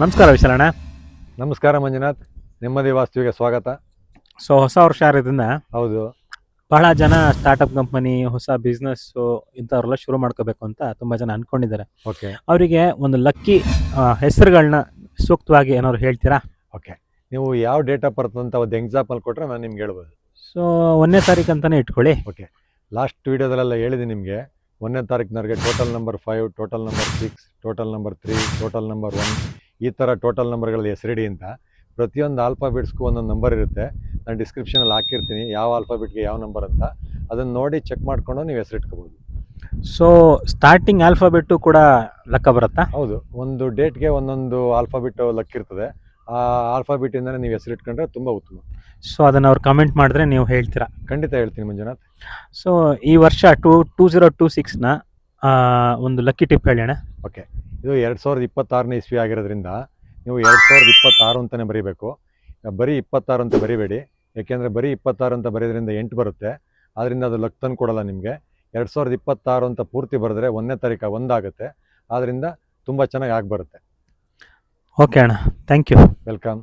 ನಮಸ್ಕಾರ ವಿಶಾಲಣ್ಣ. ನಮಸ್ಕಾರ ಮಂಜುನಾಥ್, ನೆಮ್ಮದಿ ವಾಸ್ತುವಿಗೆ ಸ್ವಾಗತ. ಸೊ ಹೊಸ ವರ್ಷ ಇರೋದ್ರಿಂದ ಹೌದು, ಬಹಳ ಜನ ಸ್ಟಾರ್ಟಪ್ ಕಂಪನಿ, ಹೊಸ ಬಿಸ್ನೆಸ್ ಇಂಥವ್ರೆಲ್ಲ ಶುರು ಮಾಡ್ಕೋಬೇಕು ಅಂತ ತುಂಬ ಜನ ಅಂದ್ಕೊಂಡಿದ್ದಾರೆ. ಓಕೆ ಅವರಿಗೆ ಒಂದು ಲಕ್ಕಿ ಹೆಸರುಗಳನ್ನ ಸೂಕ್ತವಾಗಿ ಏನಾದ್ರು ಹೇಳ್ತೀರಾ? ಓಕೆ ನೀವು ಯಾವ ಡೇಟ್ ಆಫ್ ಬರ್ತ್ ಅಂತ ಒಂದು ಎಕ್ಸಾಂಪಲ್ ಕೊಟ್ಟರೆ ನಾನು ನಿಮ್ಗೆ ಹೇಳ್ಬೋದು. ಸೊ 1ನೇ ತಾರೀಕು ಅಂತಲೇ ಇಟ್ಕೊಳ್ಳಿ. ಓಕೆ, ಲಾಸ್ಟ್ ವೀಡಿಯೋದಲ್ಲೆಲ್ಲ ಹೇಳಿದ್ದೀನಿ ನಿಮಗೆ. 1ನೇ ತಾರೀಕಿನವ್ರಿಗೆ total number 5, total number 6, total number 3, total number 1, ಈ ಥರ ಟೋಟಲ್ ನಂಬರ್ಗಳಲ್ಲಿ ಹೆಸರಿಡಿ ಅಂತ. ಪ್ರತಿಯೊಂದು ಆಲ್ಫಾಬಿಟ್ಸ್ಗೂ ಒಂದೊಂದು ನಂಬರ್ ಇರುತ್ತೆ. ನಾನು ಡಿಸ್ಕ್ರಿಪ್ಷನಲ್ಲಿ ಹಾಕಿರ್ತೀನಿ ಯಾವ ಆಲ್ಫಾಬಿಟ್ಗೆ ಯಾವ ನಂಬರ್ ಅಂತ. ಅದನ್ನು ನೋಡಿ ಚೆಕ್ ಮಾಡಿಕೊಂಡು ನೀವು ಹೆಸರಿಟ್ಕೋಬೋದು. ಸೊ ಸ್ಟಾರ್ಟಿಂಗ್ ಆಲ್ಫಾಬೆಟ್ಟು ಕೂಡ ಲೆಕ್ಕ ಬರುತ್ತಾ? ಹೌದು, ಒಂದು ಡೇಟ್ಗೆ ಒಂದೊಂದು ಆಲ್ಫಾಬಿಟ್ ಲಕ್ಕಿರ್ತದೆ. ಆ ಆಲ್ಫಾಬಿಟಿಂದನೇ ನೀವು ಹೆಸರಿಟ್ಕೊಂಡ್ರೆ ತುಂಬ ಉತ್ತಮ. ಸೊ ಅದನ್ನು ಅವ್ರು ಕಮೆಂಟ್ ಮಾಡಿದ್ರೆ ನೀವು ಹೇಳ್ತೀರಾ? ಖಂಡಿತ ಹೇಳ್ತೀನಿ ಮಂಜುನಾಥ್. ಸೊ ಈ ವರ್ಷ 2026ನ ಒಂದು ಲಕ್ಕಿ ಟಿಪ್ ಹೇಳಿ ಅಣ್ಣ. ಓಕೆ, ಇದು 2026ನೇ ಇಸ್ವಿ ಆಗಿರೋದ್ರಿಂದ ನೀವು 2026 ಅಂತಲೇ ಬರೀಬೇಕು. ಬರೀ 26 ಅಂತ ಬರೀಬೇಡಿ. ಯಾಕೆಂದರೆ ಬರೀ 26 ಅಂತ ಬರೆಯೋದ್ರಿಂದ 8 ಬರುತ್ತೆ. ಆದ್ದರಿಂದ ಅದು ಲಕ್ ತಂದು ಕೊಡಲ್ಲ ನಿಮಗೆ. 2026 ಅಂತ ಪೂರ್ತಿ ಬರೆದ್ರೆ 1ನೇ ತಾರೀಕು 1 ಆಗುತ್ತೆ. ಆದ್ದರಿಂದ ತುಂಬ ಚೆನ್ನಾಗಿ ಆಗಿ ಬರುತ್ತೆ. ಓಕೆ ಅಣ್ಣ, ಥ್ಯಾಂಕ್ ಯು. ವೆಲ್ಕಮ್.